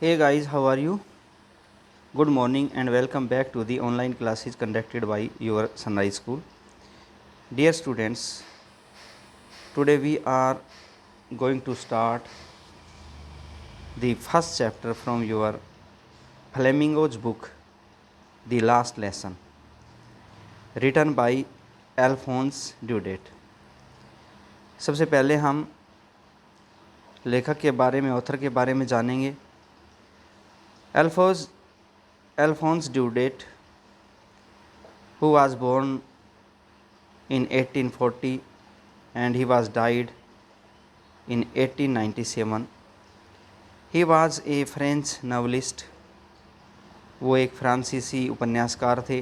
Hey guys, how are you? Good morning and welcome back to the online classes conducted by your Sunrise School. Dear students, today we are going to start the first chapter from your Flamingo's book, The Last Lesson, written by Alphonse Daudet. सबसे पहले हम लेखक के बारे में, author के बारे में जानेंगे। Alphonse Daudet, who was born in 1840 and he was died in 1897. He was a French novelist. वो एक फ्रांसीसी उपन्यासकार थे।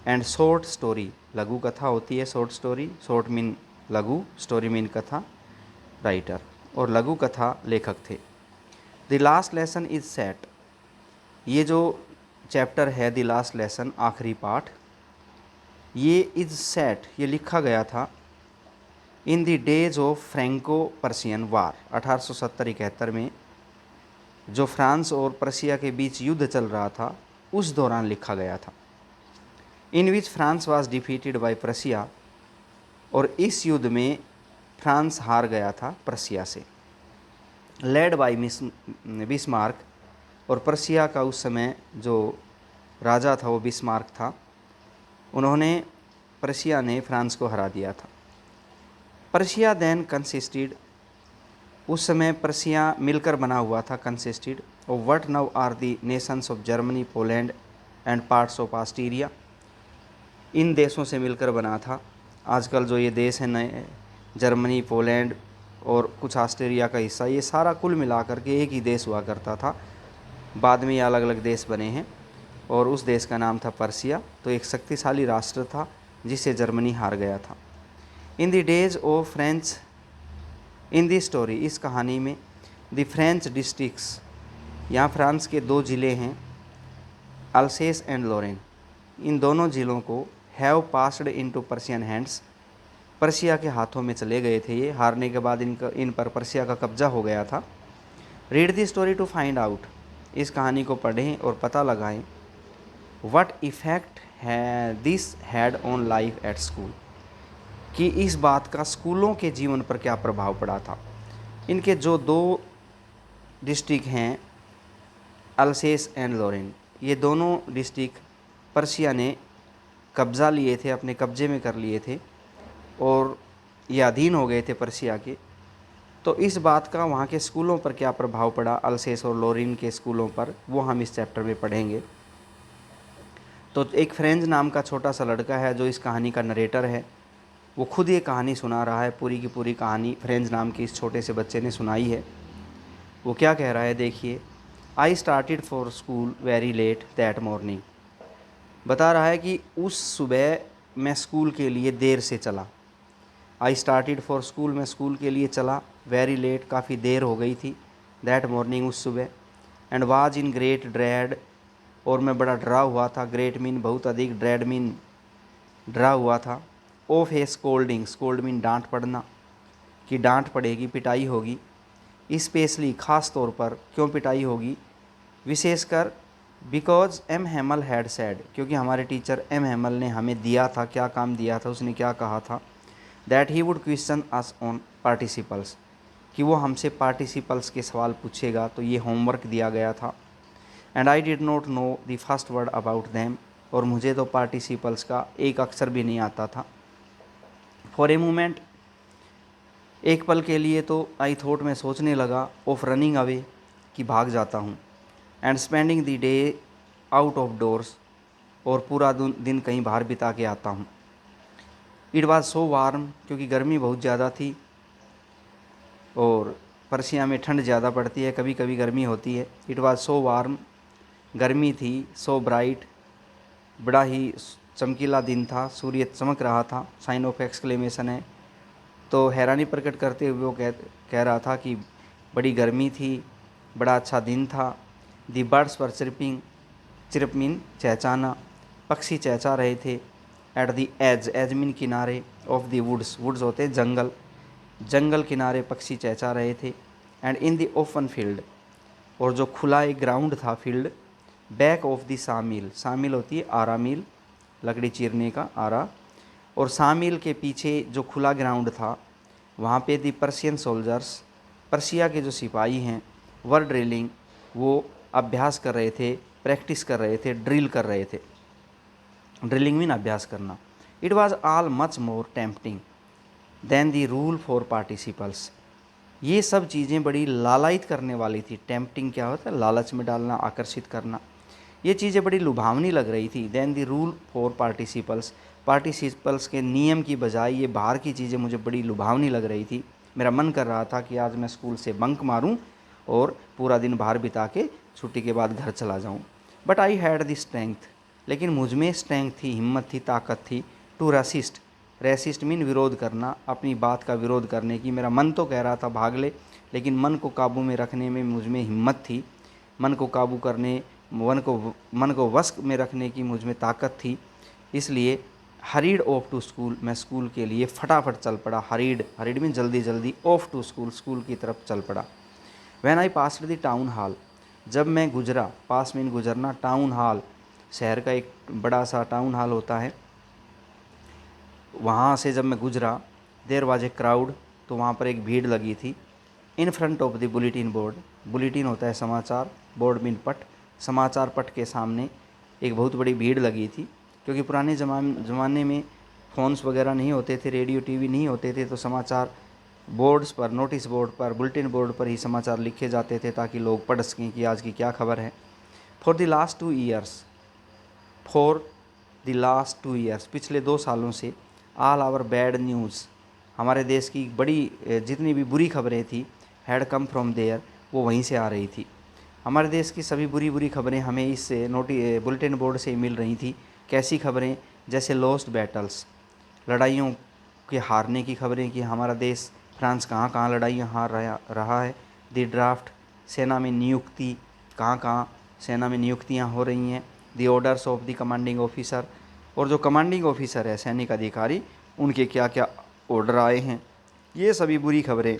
एंड शॉर्ट स्टोरी, लघु कथा होती है शॉर्ट स्टोरी, शॉर्ट मीन लघु, स्टोरी मीन कथा, राइटर, और लघु कथा लेखक थे। The last lesson is set, ये जो चैप्टर है द लास्ट लेसन, आखिरी पाठ, ये इज सेट, ये लिखा गया था in the days of Franco Prussian war, 1870-71 में जो फ्रांस और प्रशिया के बीच युद्ध चल रहा था उस दौरान लिखा गया था। In which France was defeated by Prussia, और इस युद्ध में फ्रांस हार गया था प्रशिया से। लेड बाय बिस्मार्क, और प्रशिया का उस समय जो राजा था वो बिस्मार्क था। उन्होंने, प्रशिया ने फ्रांस को हरा दिया था। प्रशिया देन कंसिस्टेड, उस समय प्रशिया मिलकर बना हुआ था, consisted of what now are the nations of Germany, Poland and parts of Austria. इन देशों से मिलकर बना था। आजकल जो ये देश है नए, जर्मनी, पोलैंड और कुछ ऑस्ट्रिया का हिस्सा, ये सारा कुल मिलाकर के एक ही देश हुआ करता था। बाद में ये अलग अलग देश बने हैं, और उस देश का नाम था पर्सिया। तो एक शक्तिशाली राष्ट्र था जिसे जर्मनी हार गया था। In the days of French, in the story, इस कहानी में, द फ्रेंच डिस्ट्रिक्ट्स, यहाँ फ्रांस के दो ज़िले हैं, अल्सेस एंड लॉरेन, इन दोनों ज़िलों को have passed into Persian hands, Persia के हाथों में चले गए थे। ये हारने के बाद इन पर पर्शिया का कब्जा हो गया था। Read the story to find out, इस कहानी को पढ़ें और पता लगाएं व्हाट इफ़ेक्ट है this had on life at school, कि इस बात का स्कूलों के जीवन पर क्या प्रभाव पड़ा था। इनके जो दो डिस्ट्रिक्ट हैं, अल्सेस एंड लॉरेन, ये दोनों डिस्ट्रिक्ट पर्शिया ने कब्ज़ा लिए थे, अपने कब्ज़े में कर लिए थे, और ये अधीन हो गए थे पर्शिया के। तो इस बात का वहाँ के स्कूलों पर क्या प्रभाव पड़ा, अल्सेस और लॉरेन के स्कूलों पर, वो हम इस चैप्टर में पढ़ेंगे। तो एक फ्रेंच नाम का छोटा सा लड़का है जो इस कहानी का नरेटर है। वो खुद ये कहानी सुना रहा है, पूरी की पूरी कहानी फ्रेंच नाम के इस छोटे से बच्चे ने सुनाई है। वो क्या कह रहा है, देखिए। I started for school very let that morning, बता रहा है कि उस सुबह मैं स्कूल के लिए देर से चला। आई स्टार्टेड फॉर स्कूल, मैं स्कूल के लिए चला, वेरी लेट, काफ़ी देर हो गई थी, दैट मॉर्निंग, उस सुबह, and was in great dread, और मैं बड़ा डरा हुआ था, ग्रेट मीन बहुत अधिक, ड्रेड मीन डरा हुआ था, of A scolding, scold mean डांट पड़ना, कि डांट पड़ेगी, पिटाई होगी, स्पेशली ख़ास तौर पर, क्यों पिटाई होगी, विशेषकर because M Hamel had said, क्योंकि हमारे टीचर एम हैमल ने हमें दिया था, क्या काम दिया था, उसने क्या कहा था, that he would question us on participles, कि वो हमसे पार्टिसिपल्स के सवाल पूछेगा, तो ये होमवर्क दिया गया था। And I did not know the first word about them, और मुझे तो पार्टिसिपल्स का एक अक्षर भी नहीं आता था। फॉर ए मोमेंट, एक पल के लिए तो, आई थॉट, मैं सोचने लगा, ऑफ रनिंग अवे, कि भाग जाता हूँ, and spending the day out of doors, और पूरा दिन कहीं बाहर बिता के आता हूँ। इट वॉज सो वार्म, क्योंकि गर्मी बहुत ज़्यादा थी, और पर्शिया में ठंड ज़्यादा पड़ती है, कभी कभी गर्मी होती है। इट वॉज सो वार्म, गर्मी थी, सो ब्राइट, बड़ा ही चमकीला दिन था, सूर्य चमक रहा था, साइन ऑफ एक्सक्लेमेशन है। तो हैरानी प्रकट करते हुए वो कह रहा था कि बड़ी गर्मी थी, बड़ा अच्छा दिन था। दी बर्ड्स पर चिरपिंग, चिरप मीन चहचाना, पक्षी चहचा रहे थे। At the edge, edge mean किनारे, ऑफ दी वुड्स, वुड्स होते जंगल, जंगल किनारे पक्षी चहचा रहे थे। And in the open field, और जो खुला एक ग्राउंड था, फील्ड, बैक ऑफ द सामिल, सामिल होती है आरा मिल, लकड़ी चीरने का आरा, और सामिल के पीछे जो खुला ग्राउंड था वहाँ पे दी पर्शियन सोल्जर्स, पर्शिया के जो सिपाही हैं, वर ड्रिलिंग, वो अभ्यास कर रहे थे, प्रैक्टिस कर रहे थे, ड्रिल कर रहे थे। ड्रिलिंग मीन अभ्यास करना। It was all much more tempting than the rule for participles. ये सब चीज़ें बड़ी लालायित करने वाली थी। टेम्पटिंग क्या होता है? लालच में डालना, आकर्षित करना। ये चीज़ें बड़ी लुभावनी लग रही थी। Than the rule for participles, participles के नियम की बजाय ये बाहर की चीज़ें मुझे बड़ी लुभावनी लग रही थी। मेरा मन कर रहा था कि आज मैं स्कूल से बंक मारूं और पूरा दिन बाहर बिता के छुट्टी के बाद घर चला जाऊं। But I had the strength, लेकिन मुझ में स्ट्रेंथ थी, हिम्मत थी, ताकत थी, टू रेसिस्ट। रेसिस्ट मीन विरोध करना, अपनी बात का विरोध करने की। मेरा मन तो कह रहा था भाग ले, लेकिन मन को काबू में रखने में मुझ में हिम्मत थी। मन को काबू करने, मन को वश में रखने की मुझ में ताकत थी। इसलिए हरीड ऑफ टू स्कूल, मैं स्कूल के लिए फटाफट चल पड़ा। हरीड, हरीड मीन जल्दी जल्दी, ऑफ टू स्कूल, स्कूल की तरफ चल पड़ा। When I passed the town hall, जब मैं गुजरा, पास मीन गुजरना, टाउन हॉल शहर का एक बड़ा सा टाउन हॉल होता है, वहाँ से जब मैं गुजरा, देर वाज ए क्राउड, तो वहाँ पर एक भीड़ लगी थी। In front of the bulletin board, bulletin होता है समाचार, बोर्ड मीन पट, समाचार पट के सामने एक बहुत बड़ी भीड़ लगी थी। क्योंकि पुराने ज़माने में फ़ोन्स वगैरह नहीं होते थे, रेडियो टीवी नहीं होते थे, तो समाचार बोर्ड्स पर, नोटिस बोर्ड पर, बुलेटिन बोर्ड पर ही समाचार लिखे जाते थे ताकि लोग पढ़ सकें कि आज की क्या खबर है। For the last 2 years, for the last 2 years, पिछले 2 सालों से, ऑल आवर बैड न्यूज़, हमारे देश की बड़ी जितनी भी बुरी खबरें थी, हैड कम फ्रॉम देयर, वो वहीं से आ रही थी। हमारे देश की सभी बुरी बुरी खबरें हमें इस बुलेटिन बोर्ड से मिल रही थी। कैसी खबरें? जैसे लॉस्ट बैटल्स, लड़ाइयों के हारने की खबरें कि हमारा देश, फ्रांस कहाँ कहाँ लड़ाइयाँ हार रहा है। द ड्राफ्ट, सेना में नियुक्ति, कहाँ कहाँ सेना में नियुक्तियाँ हो रही हैं। The orders of the commanding officer, और जो कमांडिंग ऑफिसर है, सैनिक अधिकारी, उनके क्या क्या ऑर्डर आए हैं। ये सभी बुरी खबरें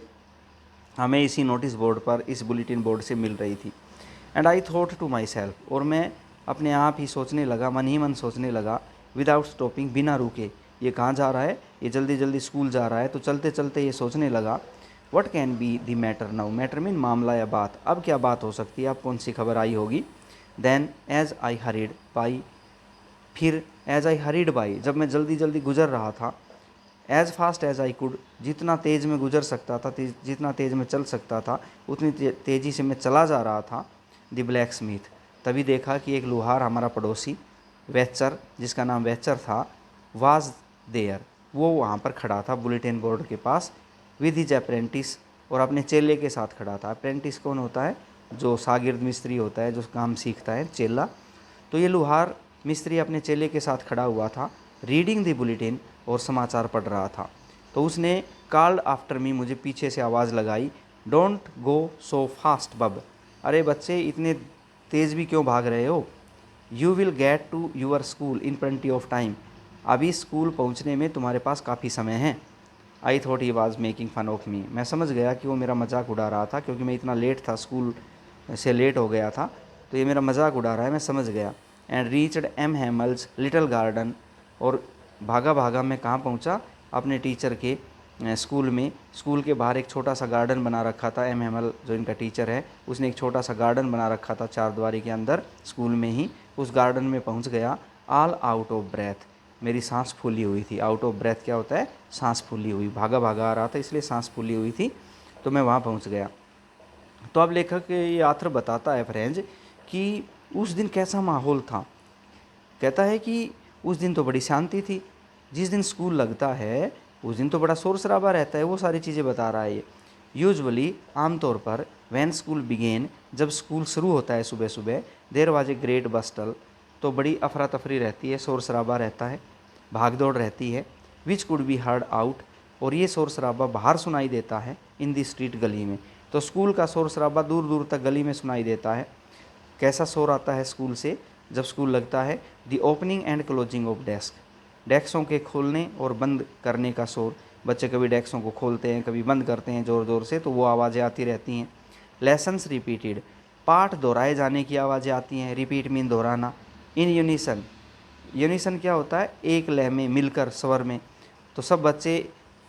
हमें इसी नोटिस बोर्ड पर, इस बुलेटिन बोर्ड से मिल रही थी। And I thought to myself, और मैं अपने आप ही सोचने लगा, मन ही मन सोचने लगा, विदाउट स्टॉपिंग, बिना रुके, ये कहाँ जा रहा है? ये जल्दी जल्दी स्कूल जा रहा है। तो चलते चलते ये सोचने लगा, what can be the matter now, matter mean मामला या बात, अब क्या बात हो सकती है, अब कौन सी खबर आई होगी। Then as I hurried by, फिर एज आई हरीड बाई, जब मैं जल्दी जल्दी गुजर रहा था, as fast as I could, जितना तेज़ में गुजर सकता था, जितना तेज़ में चल सकता था, उतनी तेज़ी से मैं चला जा रहा था। द ब्लैक स्मिथ, तभी देखा कि एक लोहार, हमारा पड़ोसी वेचर, जिसका नाम वेचर था, वाज देयर, वो वहाँ पर खड़ा था बुलेटिन बोर्ड के पास, विद हिज अप्रेंटिस, और अपने चेले के साथ खड़ा था। अप्रेंटिस कौन होता है? जो शागिर्द मिस्त्री होता है, जो काम सीखता है, चेला। तो ये लोहार मिस्त्री अपने चेले के साथ खड़ा हुआ था, रीडिंग द बुलेटिन, और समाचार पढ़ रहा था। तो उसने कॉल्ड आफ्टर मी, मुझे पीछे से आवाज़ लगाई, डोंट गो सो फास्ट बब, अरे बच्चे इतने तेज़ भी क्यों भाग रहे हो। You will get to your school in plenty of time, अभी स्कूल पहुंचने में तुम्हारे पास काफ़ी समय है। I thought he was making fun of me, मैं समझ गया कि वो मेरा मजाक उड़ा रहा था, क्योंकि मैं इतना लेट था, स्कूल से लेट हो गया था, तो ये मेरा मजाक उड़ा रहा है, मैं समझ गया। And reached M Hamel's little garden, और भागा भागा मैं कहाँ पहुँचा? अपने टीचर के स्कूल में। स्कूल के बाहर एक छोटा सा गार्डन बना रखा था, एम हैमल जो इनका टीचर है, उसने एक छोटा सा गार्डन बना रखा था चारद्वारी के अंदर स्कूल में ही। उस गार्डन में पहुँच गया, ऑल आउट ऑफ ब्रेथ, मेरी सांस फूली हुई थी। आउट ऑफ ब्रेथ क्या होता है? सांस फूली हुई, भागा भागा आ रहा था, इसलिए सांस फूली हुई थी। तो मैं वहाँ पहुँच गया। तो अब लेखक ये आथर बताता है फ्रेंड्स कि उस दिन कैसा माहौल था। कहता है कि उस दिन तो बड़ी शांति थी, जिस दिन स्कूल लगता है उस दिन तो बड़ा शोर शराबा रहता है, वो सारी चीज़ें बता रहा है ये। यूजुअली, आमतौर पर, व्हेन स्कूल बिगेन, जब स्कूल शुरू होता है सुबह सुबह, देयर वाज ए ग्रेट बस्टल, तो बड़ी अफरा तफरी रहती है, शोर शराबा रहता है, भाग दौड़ रहती है। Which could be heard out, और ये शोर शराबा बाहर सुनाई देता है, इन दी स्ट्रीट, गली में। तो स्कूल का शोर शराबा दूर दूर तक गली में सुनाई देता है। कैसा शोर आता है स्कूल से जब स्कूल लगता है? The opening and closing of desk, डेस्कों के खोलने और बंद करने का शोर। बच्चे कभी डेस्कों को खोलते हैं, कभी बंद करते हैं ज़ोर ज़ोर से, तो वो आवाज़ें आती रहती हैं। लेसन्स रिपीटेड, पाठ दोहराए जाने की आवाज़ें आती हैं। रिपीट मीन दोहराना। इन यूनिसन, यूनिसन क्या होता है, एक लय में मिलकर स्वर में। तो सब बच्चे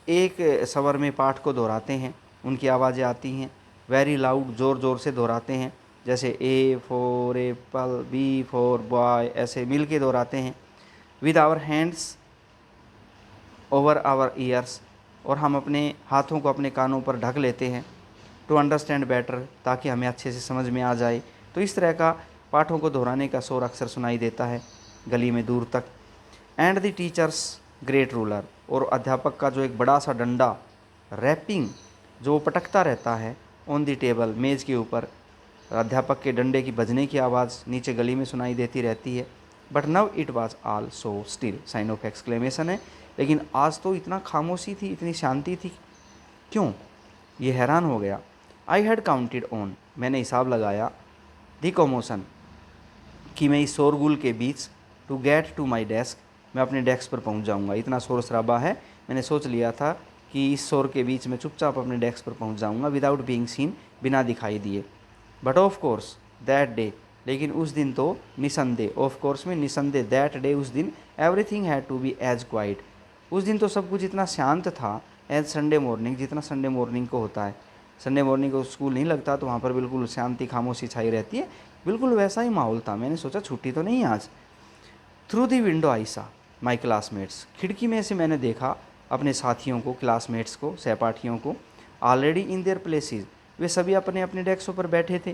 एक स्वर में पाठ को दोहराते हैं, उनकी आवाज़ें आती हैं। वेरी लाउड, ज़ोर ज़ोर से दोहराते हैं, जैसे A for apple, B for boy, ऐसे मिल के दोहराते हैं। With our hands over our ears, और हम अपने हाथों को अपने कानों पर ढक लेते हैं। टू अंडरस्टैंड बेटर, ताकि हमें अच्छे से समझ में आ जाए। तो इस तरह का पाठों को दोहराने का शोर अक्सर सुनाई देता है गली में दूर तक। And the teachers great ruler, और अध्यापक का जो एक बड़ा सा डंडा, रैपिंग, जो पटकता रहता है ऑन द टेबल, मेज़ के ऊपर। अध्यापक के डंडे की बजने की आवाज़ नीचे गली में सुनाई देती रहती है। But now it was all so still, sign of exclamation है। लेकिन आज तो इतना खामोशी थी, इतनी शांति थी, क्यों? ये हैरान हो गया। आई हैड काउंटेड ऑन, मैंने हिसाब लगाया, दी कॉमोशन, कि मैं इस शोरगुल के बीच, to get to my desk, मैं अपने डेस्क पर पहुंच जाऊंगा। इतना शोर शराबा है, मैंने सोच लिया था कि इस शोर के बीच में चुपचाप अपने डेस्क पर पहुंच जाऊंगा, विदाउट बीइंग सीन, बिना दिखाई दिए। But of course that day, लेकिन उस दिन तो निसंदेह, ऑफ कोर्स में निसंदेह, दैट डे, उस दिन, everything had to be as quiet, उस दिन तो सब कुछ इतना शांत था, एज संडे मॉर्निंग, जितना संडे मॉर्निंग को होता है। संडे मॉर्निंग को स्कूल नहीं लगता तो वहाँ पर बिल्कुल शांति खामोशी छाई रहती है, बिल्कुल वैसा ही माहौल था। मैंने सोचा छुट्टी तो नहीं आज। थ्रू दी विंडो आई सा माई क्लासमेट्स, खिड़की में से मैंने देखा अपने साथियों को, क्लासमेट्स को, सहपाठियों को। ऑलरेडी इन देयर प्लेसेस, वे सभी अपने अपने डेस्कों पर बैठे थे।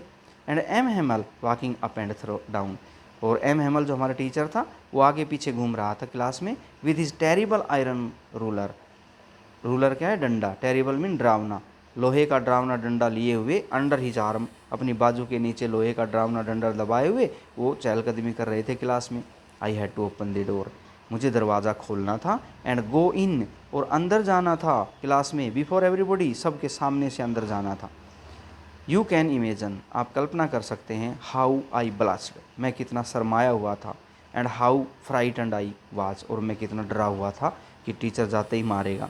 And M Hamel walking up and through down, और एम हेमल जो हमारा टीचर था वो आगे पीछे घूम रहा था क्लास में, with his terrible iron ruler, ruler क्या है, डंडा, टेरिबल मीन डरावना, लोहे का डरावना डंडा लिए हुए, अंडर हिज आर्म, अपनी बाजू के नीचे लोहे का डरावना डंडा दबाए हुए वो चहलकदमी कर रहे थे क्लास में। I had to open the door, मुझे दरवाज़ा खोलना था, एंड गो इन, और अंदर जाना था क्लास में, बिफोर एवरीबॉडी, सबके सामने से अंदर जाना था। यू कैन इमेजन, आप कल्पना कर सकते हैं, हाउ आई ब्लस्ड, मैं कितना शर्माया हुआ था, and how frightened I was, और मैं कितना डरा हुआ था कि टीचर जाते ही मारेगा,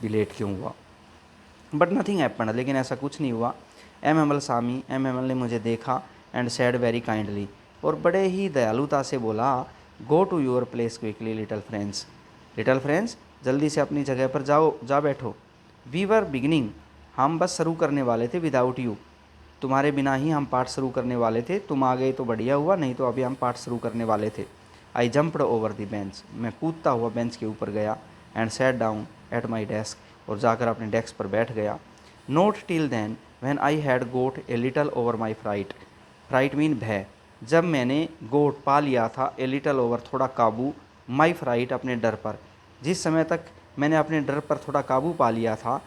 डिलेट क्यों हुआ। बट नथिंग हैपन, लेकिन ऐसा कुछ नहीं हुआ। एम एमल सामी, एम एमल ने मुझे देखा, एंड सैड वेरी काइंडली, और बड़े ही दयालुता से बोला, go to your place quickly little friends, little friends, जल्दी से अपनी जगह पर जाओ, जा बैठो। वी वर बिगनिंग, हम बस शुरू करने वाले थे, विदाउट यू, तुम्हारे बिना ही हम पाठ शुरू करने वाले थे, तुम आ गए तो बढ़िया हुआ, नहीं तो अभी हम पाठ शुरू करने वाले थे। I jumped over the bench, मैं कूदता हुआ बेंच के ऊपर गया, and sat down at my desk, और जाकर अपने डेस्क पर बैठ गया। Not till then when I had got a little over my fright, fright mean भय, जब मैंने गोट पा लिया था, ए लिटल ओवर थोड़ा काबू, माई फ्राइट अपने डर पर, जिस समय तक मैंने अपने डर पर थोड़ा काबू पा लिया था,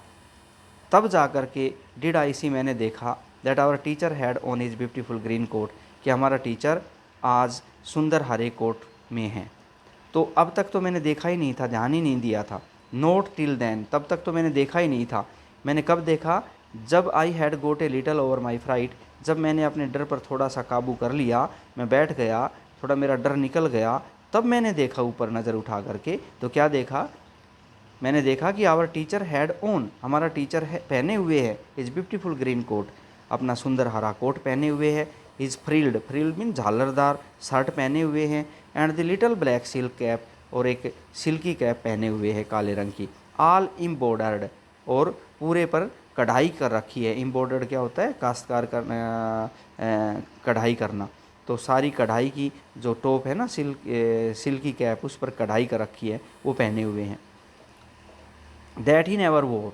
तब जा कर के डिड आई सी, मैंने देखा, that our teacher had on his beautiful green coat, कि हमारा टीचर आज सुंदर हरे कोट में है। तो अब तक तो मैंने देखा ही नहीं था, ध्यान ही नहीं दिया था। नोट टिल देन, तब तक तो मैंने देखा ही नहीं था। मैंने कब देखा, जब I had got a little over my fright, जब मैंने अपने डर पर थोड़ा सा काबू कर लिया, मैं बैठ गया, थोड़ा मेरा डर निकल गया, तब मैंने देखा ऊपर नज़र उठा करके। तो क्या देखा, मैंने देखा कि आवर टीचर हैड ऑन, हमारा टीचर है पहने हुए है, इज ब्यूटीफुल ग्रीन कोट, अपना सुंदर हरा कोट पहने हुए है, इज फ्रिल्ड, फ्रिल्ड मीन झालरदार शर्ट पहने हुए हैं, and the little black silk cap, और एक सिल्की कैप पहने हुए है काले रंग की, ऑल एम्बॉर्डर्ड, और पूरे पर कढ़ाई कर रखी है। एम्बॉर्डर्ड क्या होता है, काश्तकार करना, कढ़ाई करना। तो सारी कढ़ाई की जो टॉप है ना, सिल्की कैप, उस पर कढ़ाई कर रखी है, वो पहने हुए हैं। दैट ही नेवर वोर,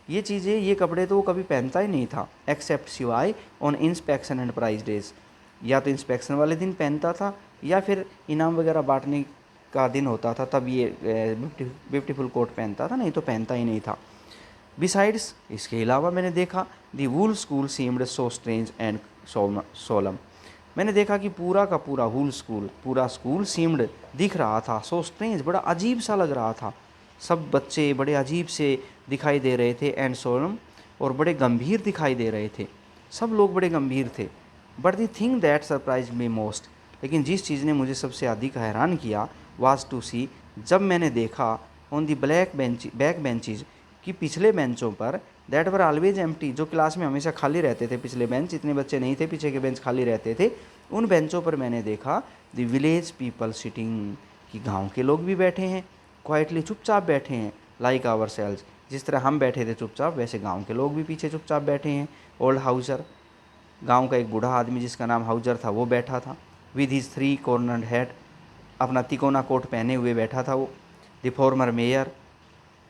ये चीज़ें, ये कपड़े तो वो कभी पहनता ही नहीं था, एक्सेप्ट सिवाय on inspection and prize days, या तो इंस्पेक्शन वाले दिन पहनता था, या फिर इनाम वगैरह बांटने का दिन होता था, तब ये ब्यूटीफुल कोट पहनता था, नहीं तो पहनता ही नहीं था। बिसाइड्स, इसके अलावा मैंने देखा, the wool school seemed so strange and solemn, मैंने देखा कि पूरा का पूरा वूल स्कूल, पूरा स्कूल सीम्ड, दिख रहा था, सो स्ट्रेंज, बड़ा अजीब सा लग रहा था, सब बच्चे बड़े अजीब से दिखाई दे रहे थे, एंड सोलम, और बड़े गंभीर दिखाई दे रहे थे, सब लोग बड़े गंभीर थे। But the thing that surprise me most, लेकिन जिस चीज़ ने मुझे सबसे अधिक हैरान किया, वाज टू सी, जब मैंने देखा, ऑन द बैक बेंचेज, कि पिछले बेंचों पर, दैट वर ऑलवेज एम्प्टी, जो क्लास में हमेशा खाली रहते थे, पिछले बेंच, इतने बच्चे नहीं थे, पीछे के बेंच खाली रहते थे, उन बेंचों पर मैंने देखा द विलेज पीपल सिटिंग, कि गांव के लोग भी बैठे हैं, क्वाइटली चुपचाप बैठे हैं, लाइक आवर सेल्स, जिस तरह हम बैठे थे चुपचाप, वैसे गांव के लोग भी पीछे चुपचाप बैठे हैं। ओल्ड हाउसर, गांव का एक बूढ़ा आदमी जिसका नाम हाउजर था वो बैठा था, विद हिज 3 कॉर्नर्ड हैट, अपना तिकोना कोट पहने हुए बैठा था वो। द फॉर्मर मेयर,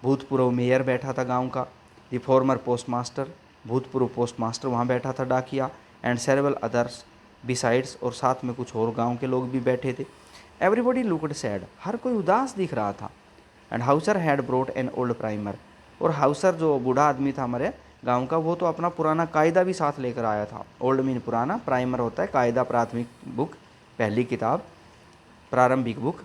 भूतपूर्व मेयर बैठा था गांव का। द फॉर्मर पोस्ट मास्टर, भूतपूर्व पोस्ट मास्टर वहाँ बैठा था, डाकिया। एंड सेरेबल अदर्स बिसाइड्स, और साथ में कुछ और गांव के लोग भी बैठे थे। एवरीबॉडी लुकड सैड, हर कोई उदास दिख रहा था। And Hauser had brought an old primer, और हाउसर जो बूढ़ा आदमी था हमारे गांव का, वो तो अपना पुराना कायदा भी साथ लेकर आया था। ओल्ड मीन पुराना, प्राइमर होता है कायदा, प्राथमिक बुक, पहली किताब, प्रारंभिक बुक।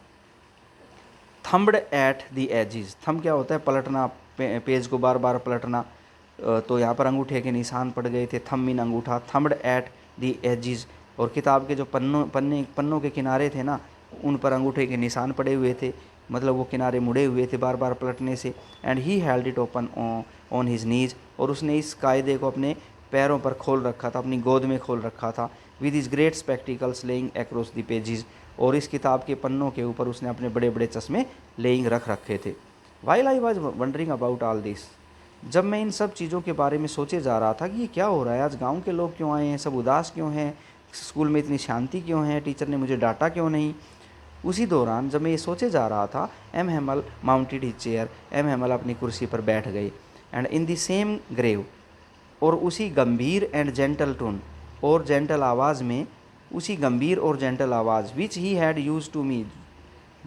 थम्बड एट द एजिज, थम क्या होता है, पलटना, पेज को बार बार पलटना, तो यहाँ पर अंगूठे के निशान पड़ गए थे, थम मीन अंगूठा, थम्बड एट द एजिज, और किताब के जो पन्नों के किनारे थे ना, उन पर अंगूठे के निशान पड़े हुए थे, मतलब वो किनारे मुड़े हुए थे बार बार पलटने से। And he held it open on his knees, और उसने इस कायदे को अपने पैरों पर खोल रखा था, अपनी गोद में खोल रखा था। With his great spectacles laying across the pages, और इस किताब के पन्नों के ऊपर उसने अपने बड़े बड़े चश्मे लेइंग रख रखे थे। While I was wondering about all this, जब मैं इन सब चीज़ों के बारे में सोचे जा रहा था कि ये क्या हो रहा है, आज गांव के लोग क्यों आए हैं, सब उदास क्यों हैं, स्कूल में इतनी शांति क्यों है, टीचर ने मुझे डांटा क्यों नहीं, उसी दौरान जब मैं ये सोचे जा रहा था, M Hamel mounted his chair, M Hamel अपनी कुर्सी पर बैठ गई। And in the same grave, और उसी गंभीर एंड जेंटल टोन, और जेंटल आवाज़ में, उसी गंभीर और जेंटल आवाज़, which he had used to me,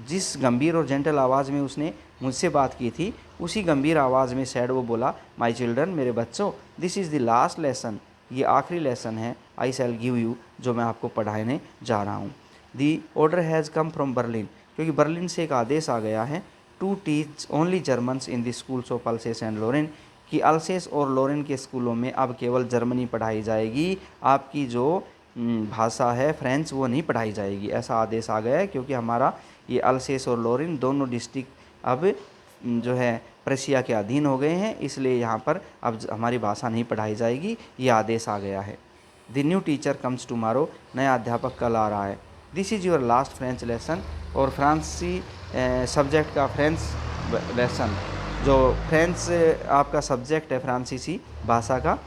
जिस गंभीर और जेंटल आवाज़ में उसने मुझसे बात की थी, उसी गंभीर आवाज़ में सैड वो बोला, माई चिल्ड्रन, मेरे बच्चों, this is the last lesson, ये आखिरी लेसन है, आई शैल गिव यू, जो मैं आपको पढ़ाने जा रहा हूँ। The order has come from Berlin, क्योंकि बर्लिन से एक आदेश आ गया है, to teach only Germans in the schools of Alsace and Lorraine, कि अल्सेस और लोरेन के स्कूलों में अब केवल जर्मनी पढ़ाई जाएगी, आपकी जो भाषा है फ्रेंच वो नहीं पढ़ाई जाएगी, ऐसा आदेश आ गया है, क्योंकि हमारा ये अल्सेस और लोरेन दोनों डिस्ट्रिक्ट अब जो है प्रशिया के अधीन हो गए हैं, इसलिए यहाँ पर अब हमारी भाषा नहीं पढ़ाई जाएगी, ये आदेश आ गया है। The new teacher comes tomorrow, नया अध्यापक कल आ रहा है। This is your last French lesson, और फ्रांसी सब्जेक्ट का फ्रेंच लेसन, जो फ्रेंच आपका सब्जेक्ट है फ्रांसीसी भाषा का,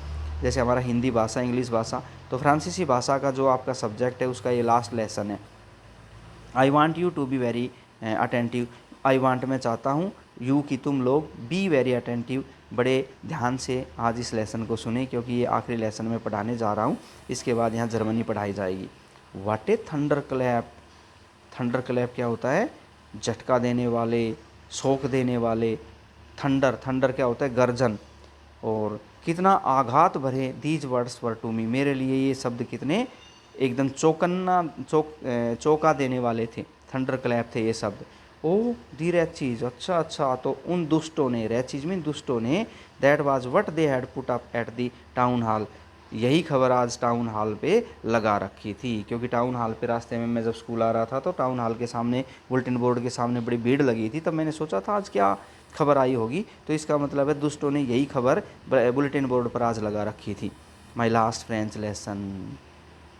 जैसे हमारा हिंदी भाषा, इंग्लिश भाषा, तो फ्रांसीसी भाषा का जो आपका सब्जेक्ट है उसका ये लास्ट लेसन है। I want you to be very attentive, I want मैं चाहता हूँ, यू कि तुम लोग, बी वेरी अटेंटिव, बड़े ध्यान से आज इस लेसन को सुने, क्योंकि ये आखिरी लेसन में पढ़ाने जा रहा हूँ, इसके बाद यहाँ जर्मनी पढ़ाई जाएगी। What A thunder clap, thunder clap क्या होता है, झटका देने वाले, शोक देने वाले, थंडर, थंडर क्या होता है, गर्जन, और कितना आघात भरे, these words were to me, मेरे लिए ये शब्द कितने एकदम चौंका देने वाले थे, थंडर क्लैप थे ये शब्द। ओ दी रैचीज, अच्छा अच्छा, तो उन दुष्टों ने, रैचीज में दुष्टों ने, that was what they had put up at the town hall, यही खबर आज टाउन हॉल पे लगा रखी थी, क्योंकि टाउन हॉल पे रास्ते में मैं जब स्कूल आ रहा था तो टाउन हॉल के सामने, बुलेटिन बोर्ड के सामने बड़ी भीड़ लगी थी, तब मैंने सोचा था आज क्या खबर आई होगी, तो इसका मतलब है दुष्टों ने यही खबर बुलेटिन बोर्ड पर आज लगा रखी थी। My last French lesson,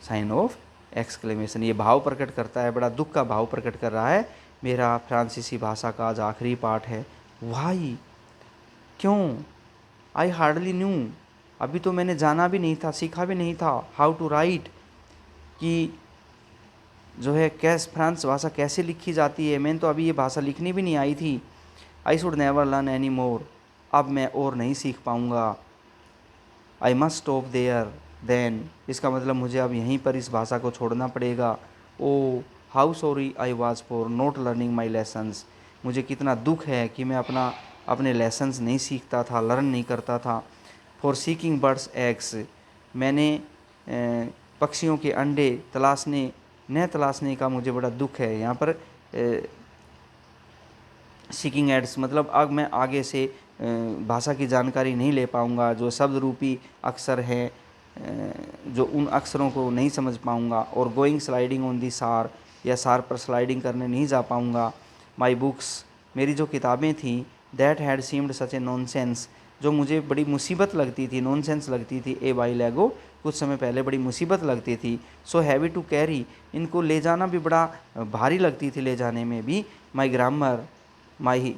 sign of exclamation, ये भाव प्रकट करता है, बड़ा दुख का भाव प्रकट कर रहा है, मेरा फ्रांसीसी भाषा का आज आखिरी पाठ है। वाई, क्यों, आई हार्डली न्यू, अभी तो मैंने जाना भी नहीं था, सीखा भी नहीं था, हाउ टू राइट, कि जो है कैस फ्रांस भाषा कैसे लिखी जाती है, मैंने तो अभी ये भाषा लिखनी भी नहीं आई थी। I should never learn any more, अब मैं और नहीं सीख पाऊँगा। I must stop there then, इसका मतलब मुझे अब यहीं पर इस भाषा को छोड़ना पड़ेगा। Oh how sorry I was for not learning my lessons, मुझे कितना दुख है कि मैं अपने लेसन्स नहीं सीखता था, लर्न नहीं करता था। फॉर सीकिंग बर्ड्स एग्स, मैंने पक्षियों के अंडे तलाशने का मुझे बड़ा दुख है। यहाँ पर सीकिंग एड्स मतलब अब मैं आगे से भाषा की जानकारी नहीं ले पाऊँगा, जो शब्द रूपी अक्षर हैं, जो उन अक्षरों को नहीं समझ पाऊँगा, और गोइंग स्लाइडिंग ऑन दी सार, या सार पर स्लाइडिंग करने नहीं जा पाऊँगा। माई बुक्स, मेरी जो किताबें थीं, that had seemed such A nonsense, जो मुझे बड़ी मुसीबत लगती थी, नॉनसेंस लगती थी ए वाइल एगो, कुछ समय पहले बड़ी मुसीबत लगती थी, सो हैवी टू कैरी, इनको ले जाना भी बड़ा भारी लगती थी, ले जाने में भी, my grammar my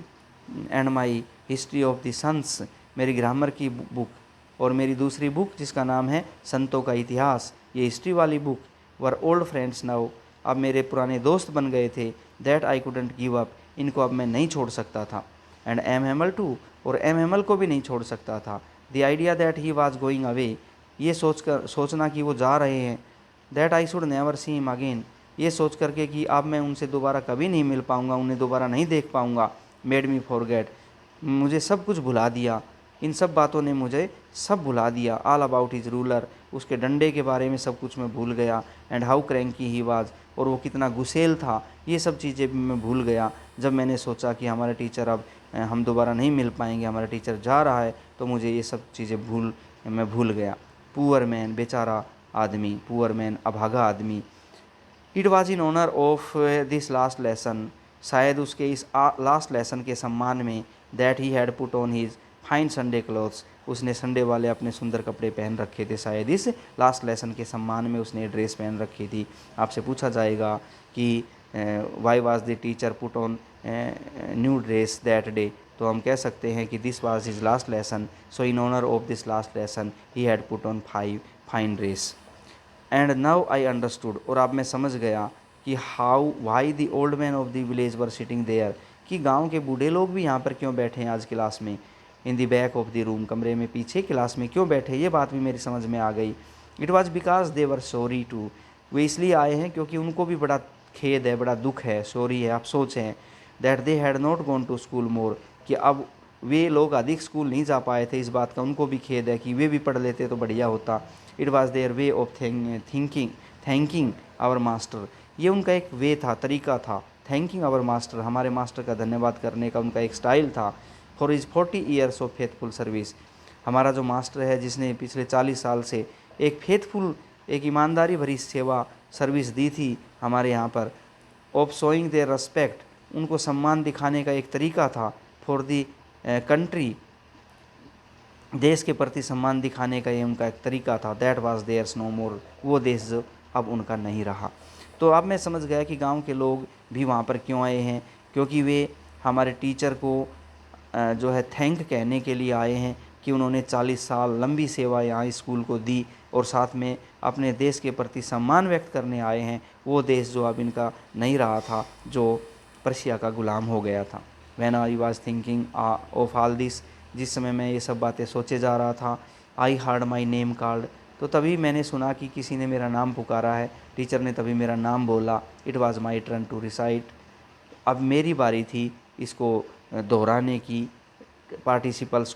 and my history of the sons, मेरी ग्रामर की बुक और मेरी दूसरी बुक जिसका नाम है संतों का इतिहास, ये हिस्ट्री वाली बुक, वर ओल्ड फ्रेंड्स नाउ, अब मेरे पुराने दोस्त बन गए थे, that I couldn't give up, इनको अब मैं नहीं छोड़ सकता था, एंड एम हेमल टू, और एम हेमल को भी नहीं छोड़ सकता था, the idea that he was going away, ये सोचना कि वो जा रहे हैं, that I should never see him again, ये सोच करके कि अब मैं उनसे दोबारा कभी नहीं मिल पाऊँगा, उन्हें दोबारा नहीं देख पाऊँगा, मेड मी फॉरगेट, मुझे सब कुछ भुला दिया, इन सब बातों ने मुझे सब भुला दिया, ऑल अबाउट हिज रूलर, उसके डंडे के बारे में सब कुछ मैं भूल गया, and how cranky he was, और वो कितना गुस्सेल था, ये सब चीज़ें भी मैं भूल गया। जब मैंने सोचा कि हमारा टीचर अब हम दोबारा नहीं मिल पाएंगे, हमारा टीचर जा रहा है, तो मुझे ये सब चीज़ें मैं भूल गया। पुअर मैन, बेचारा आदमी, पुअर मैन अभागा आदमी, it was in honour of this last lesson, शायद उसके इस लास्ट लेसन के सम्मान में, that he had put on his fine Sunday clothes, उसने संडे वाले अपने सुंदर कपड़े पहन रखे थे, शायद इस लास्ट लेसन के सम्मान में उसने ड्रेस पहन रखी थी। आपसे पूछा जाएगा कि why was the teacher put on new dress that day, तो हम कह सकते हैं कि this was his last lesson, so in honour of this last lesson he had put on fine dress, and now I understood, और अब मैं समझ गया कि how why the old man of the village were sitting there, कि गांव के बूढ़े लोग भी यहाँ पर क्यों बैठे हैं आज क्लास में, in the back of the room, कमरे में पीछे क्लास में क्यों बैठे, ये बात भी मेरी समझ में आ गई। It was because they were sorry too, वे इसलिए आए हैं क्योंकि उनको भी बड़ा खेद है, बड़ा दुख है, सॉरी है, अफसोस है, that they had not gone to school more, कि अब वे लोग अधिक स्कूल नहीं जा पाए थे, इस बात का उनको भी खेद है कि वे भी पढ़ लेते तो बढ़िया होता। It was their way of thanking our master, ये उनका एक वे था, तरीका था, थैंकिंग आवर मास्टर, हमारे मास्टर का धन्यवाद करने का उनका एक स्टाइल था, for his 40 years of faithful service, हमारा जो मास्टर है जिसने पिछले 40 साल से एक फेथफुल, एक ईमानदारी भरी सेवा सर्विस दी थी हमारे यहाँ पर, ऑफ शोइंग देयर रेस्पेक्ट, उनको सम्मान दिखाने का एक तरीका था, फॉर दी कंट्री, देश के प्रति सम्मान दिखाने का ये उनका एक तरीका था, दैट वाज देयर्स नो मोर, वो देश जो अब उनका नहीं रहा। तो अब मैं समझ गया कि गांव के लोग भी वहाँ पर क्यों आए हैं, क्योंकि वे हमारे टीचर को जो है थैंक कहने के लिए आए हैं कि उन्होंने 40 साल लंबी सेवा यहाँ स्कूल को दी, और साथ में अपने देश के प्रति सम्मान व्यक्त करने आए हैं, वो देश जो अब इनका नहीं रहा था, जो पर्शिया का गुलाम हो गया था। When I was thinking of all this, जिस समय मैं ये सब बातें सोचे जा रहा था, I heard my name called, तो तभी मैंने सुना कि किसी ने मेरा नाम पुकारा है, टीचर ने तभी मेरा नाम बोला, it was my turn to recite, अब मेरी बारी थी इसको दोहराने की, पार्टिसिपल्स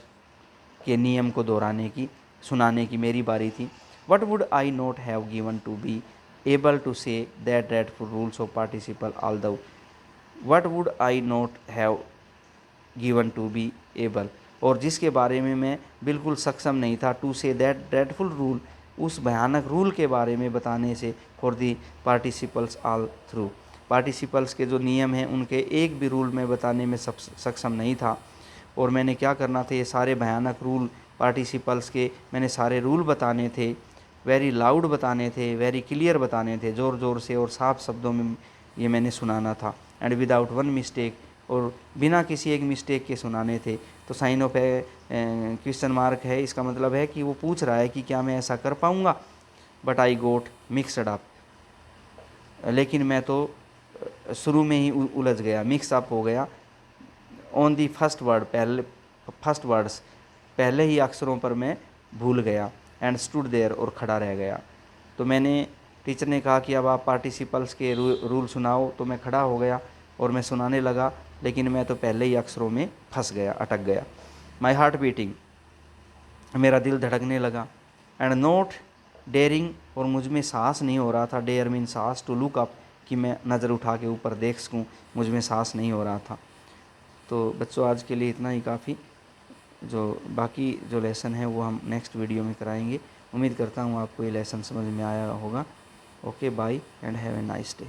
के नियम को दोहराने की, सुनाने की मेरी बारी थी। What would I not have given to be able to say that dreadful rules of participle all the, what would I not have given to be able, और जिसके बारे में मैं बिल्कुल सक्षम नहीं था, to say that dreadful rule, उस भयानक रूल के बारे में बताने से, for the participles all through, participles के जो नियम हैं उनके एक भी रूल में बताने में सक्षम नहीं था। और मैंने क्या करना था, ये सारे भयानक रूल पार्टिसिपल्स के मैंने सारे रूल बताने थे, वेरी लाउड बताने थे, वेरी क्लियर बताने थे, ज़ोर ज़ोर से और साफ शब्दों में ये मैंने सुनाना था, एंड विदाउट वन मिस्टेक, और बिना किसी एक मिस्टेक के सुनाने थे। तो साइन ऑफ है क्वेश्चन मार्क है, इसका मतलब है कि वो पूछ रहा है कि क्या मैं ऐसा कर पाऊँगा, but I got mixed up, लेकिन मैं तो शुरू में ही उलझ गया, मिक्स अप हो गया, ऑन दी फर्स्ट वर्ड, पहले फर्स्ट वर्ड्स, पहले ही अक्षरों पर मैं भूल गया, एंड स्टूड देयर, और खड़ा रह गया। तो मैंने, टीचर ने कहा कि अब आप पार्टिसिपल्स के रूल सुनाओ, तो मैं खड़ा हो गया और मैं सुनाने लगा, लेकिन मैं तो पहले ही अक्षरों में फंस गया, अटक गया। माई हार्ट बीटिंग, मेरा दिल धड़कने लगा, एंड नॉट डेयरिंग, और मुझ में साहस नहीं हो रहा था, डेयर मीन साहस, टू लुक अप, कि मैं नज़र उठा के ऊपर देख सकूँ, मुझ में साहस नहीं हो रहा था। तो बच्चों आज के लिए इतना ही काफ़ी, जो बाकी जो लेसन है वो हम नेक्स्ट वीडियो में कराएंगे। उम्मीद करता हूँ आपको ये लेसन समझ में आया होगा। Okay, bye and have a nice day.